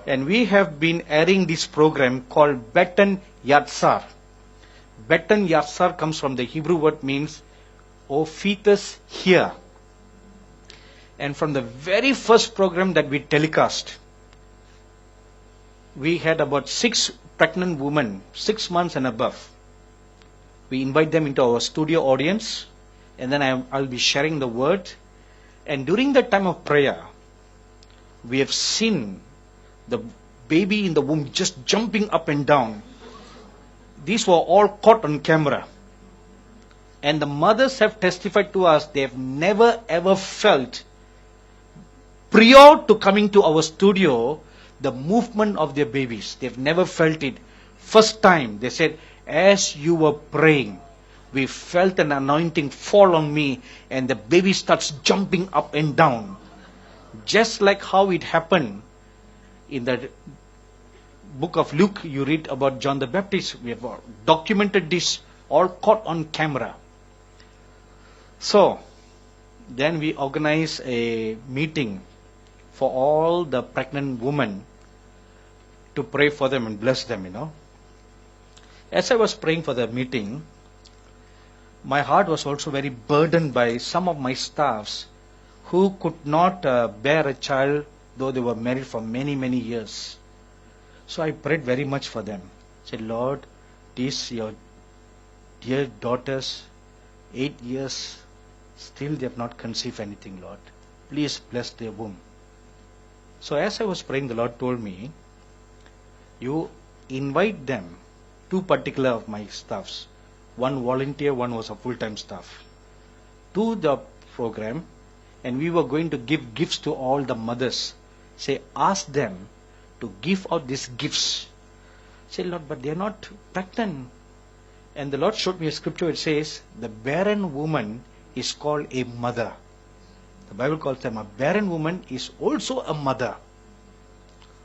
And we have been airing this program called Beten Yatsar. Beten Yatsar comes from the Hebrew word means, O fetus, hear. And from the very first program that we telecast, we had about 6 pregnant women, 6 months and above. We invite them into our studio audience, and then I'll be sharing the word. And during the time of prayer, we have seen the baby in the womb just jumping up and down. These were all caught on camera. And the mothers have testified to us they have never ever felt, prior to coming to our studio, the movement of their babies. They've never felt it. First time, they said, as you were praying, we felt an anointing fall on me, and the baby starts jumping up and down. Just like how it happened in the book of Luke, you read about John the Baptist. We have documented this, all caught on camera. So, then we organize a meeting for all the pregnant women to pray for them and bless them. As I was praying for the meeting, my heart was also very burdened by some of my staffs who could not bear a child, though they were married for many, many years. So I prayed very much for them. I said, Lord, these your dear daughters, 8 years, still they have not conceived anything, Lord. Please bless their womb. So as I was praying, the Lord told me, you invite them, 2 particular of my staffs, 1 volunteer, 1 was a full-time staff, to the program, and we were going to give gifts to all the mothers. Say, ask them to give out these gifts. Say, Lord, but they are not pregnant. And the Lord showed me a scripture. It says, the barren woman is called a mother. The Bible calls them a barren woman is also a mother.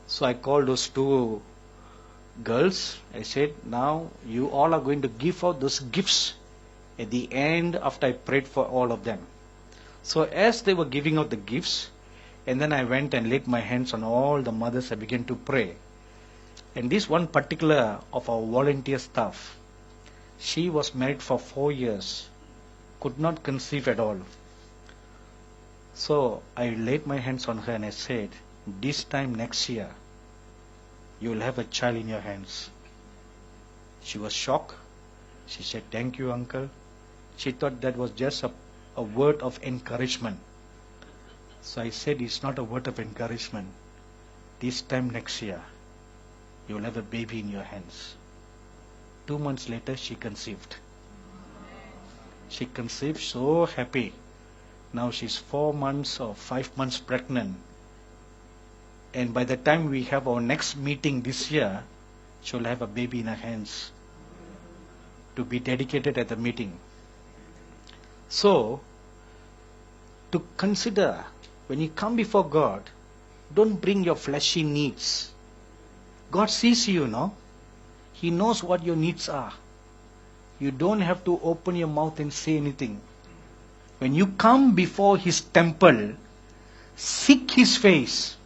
So I called those 2 girls. I said, now you all are going to give out those gifts at the end after I prayed for all of them. So as they were giving out the gifts, and then I went and laid my hands on all the mothers, I began to pray. And this one particular of our volunteer staff, she was married for 4 years, could not conceive at all. So I laid my hands on her and I said, this time next year, you will have a child in your hands. She was shocked. She said, thank you, uncle. She thought that was just a word of encouragement. So I said, it's not a word of encouragement. This time next year, you will have a baby in your hands. 2 months later, she conceived. She conceived, so happy. Now she's 4 months or 5 months pregnant. And by the time we have our next meeting this year, she'll have a baby in her hands to be dedicated at the meeting. So, to consider, when you come before God, don't bring your fleshy needs. God sees you, no? He knows what your needs are. You don't have to open your mouth and say anything. When you come before His temple, seek His face.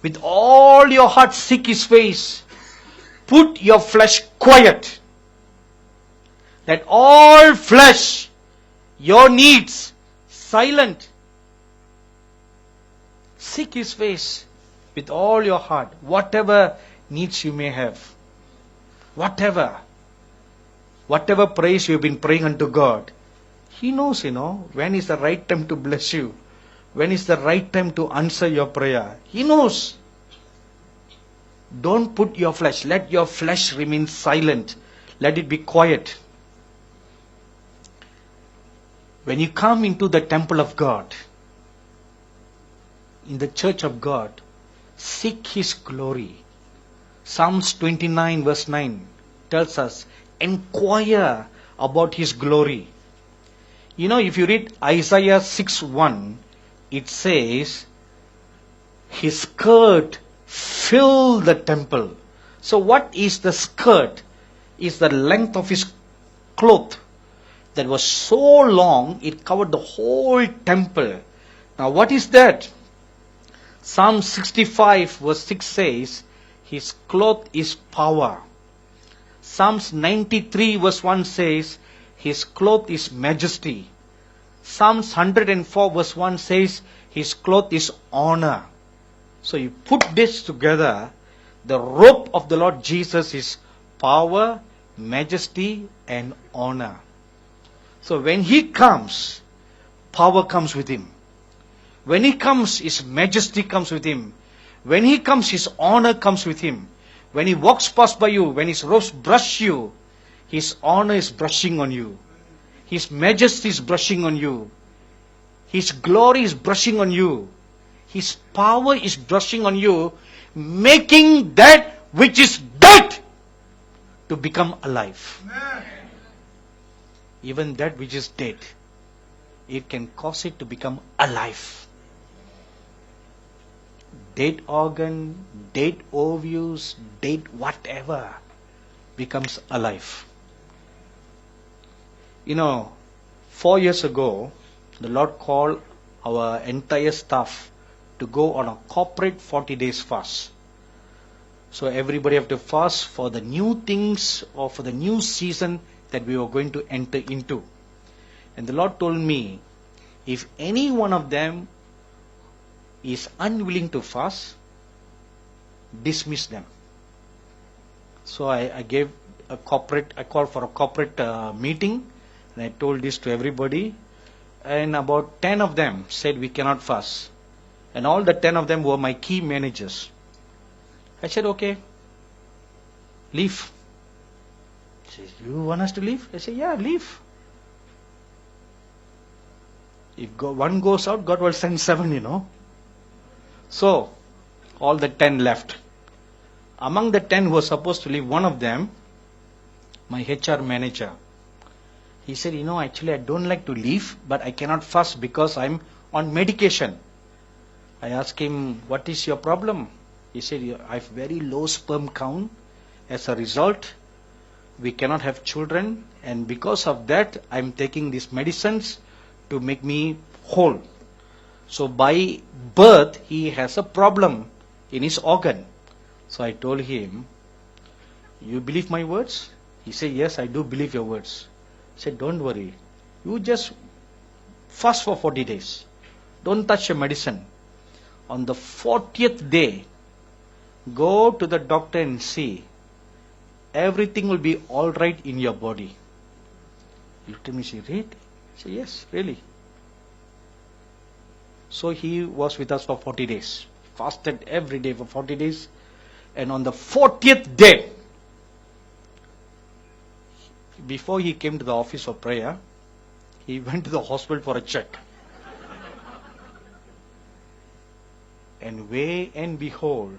With all your heart, seek His face. Put your flesh quiet. Let all flesh, your needs, silent. Seek His face with all your heart. Whatever needs you may have. Whatever praise you've been praying unto God. He knows, when is the right time to bless you. When is the right time to answer your prayer? He knows. Don't put your flesh. Let your flesh remain silent. Let it be quiet. When you come into the temple of God, in the church of God, seek His glory. Psalms 29 verse 9 tells us, inquire about His glory. If you read Isaiah 6:1, it says, His skirt filled the temple. So what is the skirt? Is the length of His cloth that was so long, it covered the whole temple. Now what is that? Psalm 65 verse 6 says, His cloth is power. Psalms 93 verse 1 says, His cloth is majesty. Psalms 104 verse 1 says, His cloth is honor. So you put this together, the robe of the Lord Jesus is power, majesty, and honor. So when He comes, power comes with Him. When He comes, His majesty comes with Him. When He comes, His honor comes with Him. When He walks past by you, when His robes brush you, His honor is brushing on you. His majesty is brushing on you. His glory is brushing on you. His power is brushing on you, making that which is dead to become alive. Amen. Even that which is dead, it can cause it to become alive. Dead organ, dead ovaries, dead whatever becomes alive. 4 years ago, the Lord called our entire staff to go on a corporate 40 days fast. So everybody have to fast for the new things or for the new season that we were going to enter into. And the Lord told me, if any one of them is unwilling to fast, dismiss them. So I called for a corporate meeting, and I told this to everybody, and about 10 of them said we cannot fast. And all the 10 of them were my key managers. I said, okay, leave. He says, you want us to leave? I said, yeah, leave. If one goes out, God will send 7, So, all the 10 left. Among the 10 who were supposed to leave, one of them, my HR manager, he said, actually I don't like to leave, but I cannot fast because I'm on medication. I asked him, what is your problem? He said, I have very low sperm count. As a result, we cannot have children, and because of that, I'm taking these medicines to make me whole. So by birth, he has a problem in his organ. So I told him, you believe my words? He said, yes, I do believe your words. I said, don't worry. You just fast for 40 days. Don't touch your medicine. On the 40th day, go to the doctor and see. Everything will be all right in your body. He looked at me, she read? I said, yes, really. So he was with us for 40 days. Fasted every day for 40 days. And on the 40th day, before he came to the office for prayer, he went to the hospital for a check. And way and behold,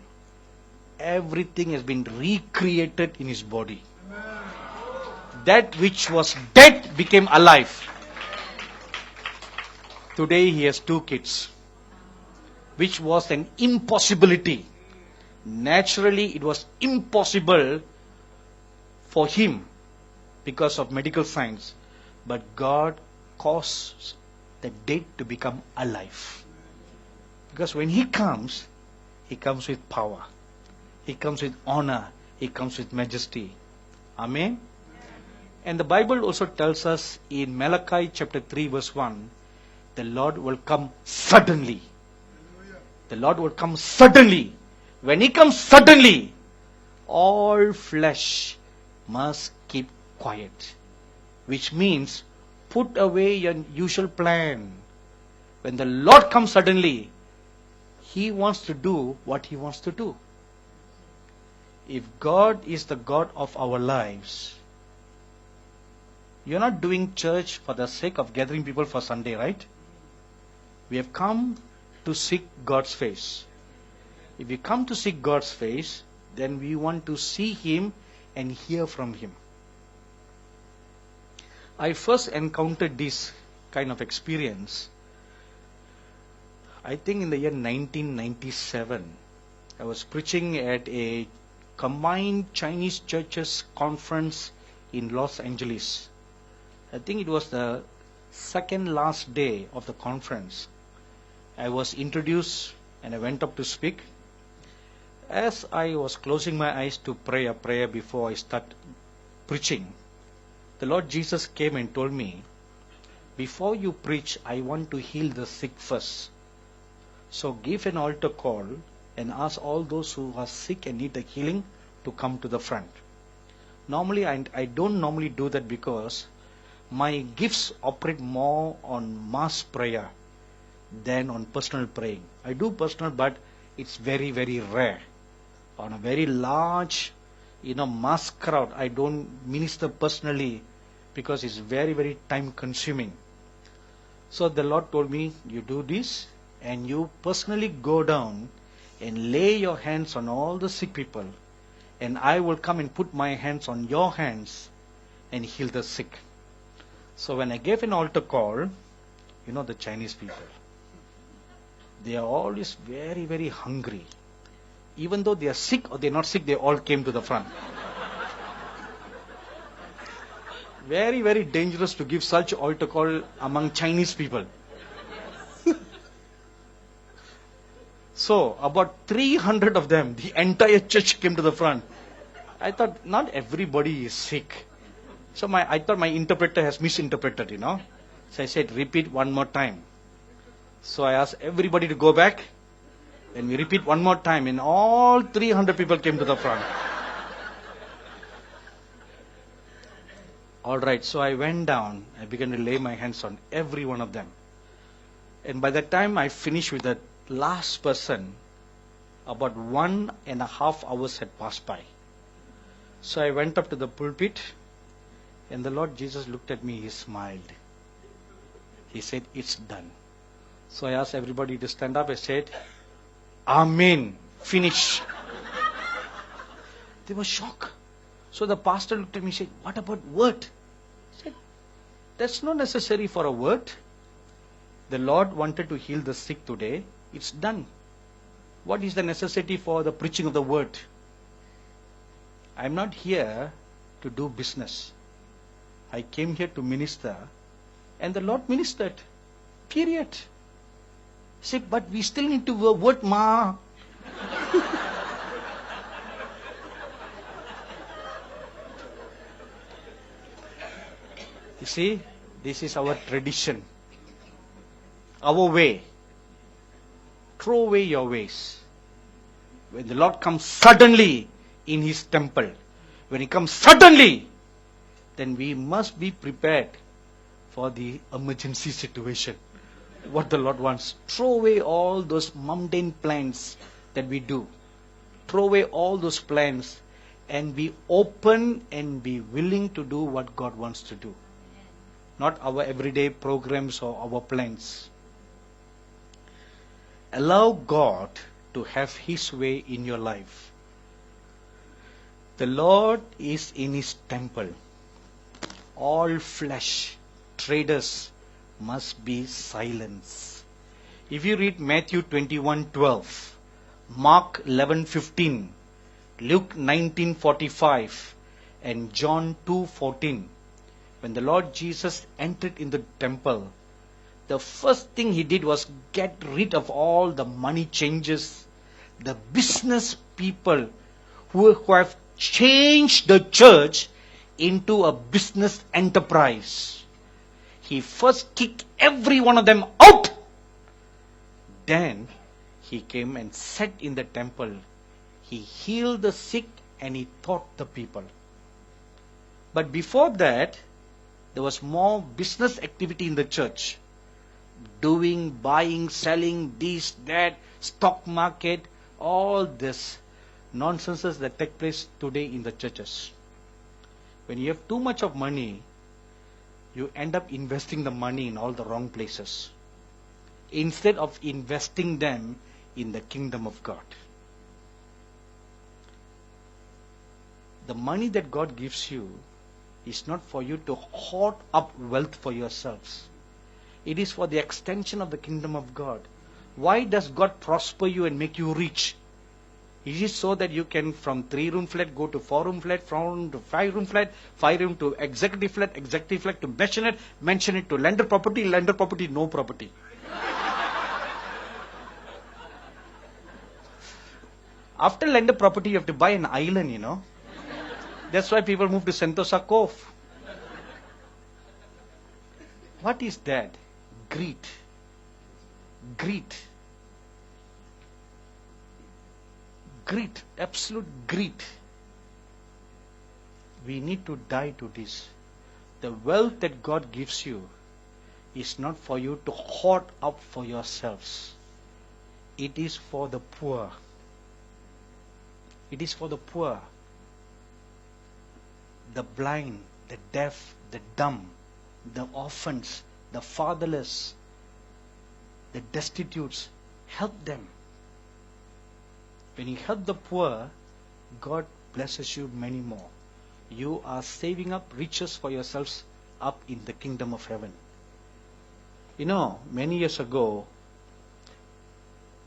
everything has been recreated in his body. That which was dead became alive. Today he has 2 kids, which was an impossibility. Naturally, it was impossible for him because of medical science. But God caused the dead to become alive. Because when He comes with power. He comes with honor. He comes with majesty. Amen? And the Bible also tells us in Malachi chapter 3 verse 1, the Lord will come suddenly. The Lord will come suddenly. When He comes suddenly, all flesh must keep quiet. Which means, put away your usual plan. When the Lord comes suddenly, He wants to do what He wants to do. If God is the God of our lives, you're not doing church for the sake of gathering people for Sunday, right? We have come to seek God's face. If we come to seek God's face, then we want to see Him and hear from Him. I first encountered this kind of experience, I think in the year 1997. I was preaching at a combined Chinese churches conference in Los Angeles. I think it was the second last day of the conference. I was introduced and I went up to speak. As I was closing my eyes to pray a prayer before I start preaching, the Lord Jesus came and told me, before you preach, I want to heal the sick first. So give an altar call and ask all those who are sick and need a healing to come to the front. Normally, I don't normally do that because my gifts operate more on mass prayer than on personal praying. I do personal, but it's very, very rare. On a very large, mass crowd, I don't minister personally because it's very, very time consuming. So the Lord told me, you do this and you personally go down and lay your hands on all the sick people, and I will come and put my hands on your hands and heal the sick. So when I gave an altar call, the Chinese people, they are always very, very hungry. Even though they are sick or they are not sick, they all came to the front. Very, very dangerous to give such altar call among Chinese people. So, about 300 of them, the entire church came to the front. I thought, not everybody is sick. So I thought my interpreter has misinterpreted, So I said, repeat one more time. So I asked everybody to go back, and we repeat one more time, and all 300 people came to the front. All right, so I went down. I began to lay my hands on every one of them. And by the time I finished with the last person, about 1.5 hours had passed by. So I went up to the pulpit, and the Lord Jesus looked at me, he smiled. He said, it's done. So I asked everybody to stand up. I said, Amen. Finish. They were shocked. So the pastor looked at me and said, what about word? I said, that's not necessary for a word. The Lord wanted to heal the sick today. It's done. What is the necessity for the preaching of the word? I'm not here to do business. I came here to minister, and the Lord ministered. Period. Say, but we still need to word, ma. You see, this is our tradition, our way. Throw away your ways. When the Lord comes suddenly in His temple, when He comes suddenly, then we must be prepared for the emergency situation. What the Lord wants. Throw away all those mundane plans that we do. Throw away all those plans and be open and be willing to do what God wants to do. Not our everyday programs or our plans. Allow God to have His way in your life. The Lord is in His temple. All flesh, traders, must be silenced. If you read Matthew 21:12, Mark 11:15, Luke 19:45, and John 2:14, when the Lord Jesus entered in the temple, the first thing He did was get rid of all the money changers, the business people who have changed the church into a business enterprise. He first kicked every one of them out. Then He came and sat in the temple. He healed the sick and He taught the people. But before that, there was more business activity in the church. Doing, buying, selling, this, that, stock market, all this nonsenses that take place today in the churches. When you have too much of money, you end up investing the money in all the wrong places, instead of investing them in the kingdom of God. The money that God gives you is not for you to hoard up wealth for yourselves. It is for the extension of the kingdom of God. Why does God prosper you and make you rich? It is so that you can from 3-room flat go to 4-room flat, 4-room to 5-room flat, 5-room to executive flat to mention it to landed property, no property. After landed property, you have to buy an island, you know. That's why people move to Sentosa Cove. What is that? Greed. Greed. Greed. Absolute greed. We need to die to this. The wealth that God gives you is not for you to hoard up for yourselves. It is for the poor. It is for the poor, the blind, the deaf, the dumb, the orphans, the fatherless, the destitutes. Help them. When you help the poor, God blesses you many more. You are saving up riches for yourselves up in the kingdom of heaven. You know, many years ago,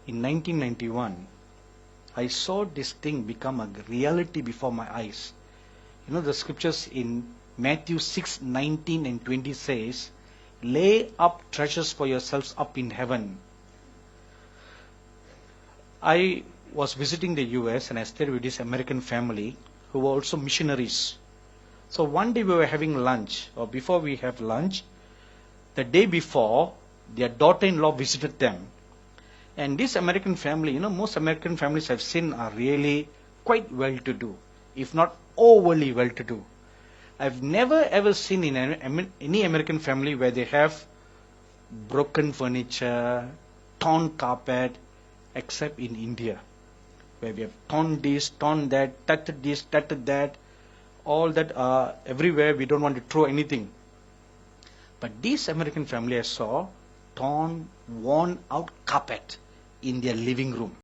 in 1991, I saw this thing become a reality before my eyes. You know, the scriptures in Matthew 6:19 and 20 says, lay up treasures for yourselves up in heaven. I was visiting the US and I stayed with this American family who were also missionaries. So one day we were having lunch, or before we have lunch, the day before, their daughter-in-law visited them. And this American family, you know, most American families I've seen are really quite well-to-do, if not overly well-to-do. I've never ever seen in any American family where they have broken furniture, torn carpet, except in India, where we have torn this, torn that, tattered this, tattered that, all that are everywhere. We don't want to throw anything. But this American family I saw torn, worn out carpet in their living room.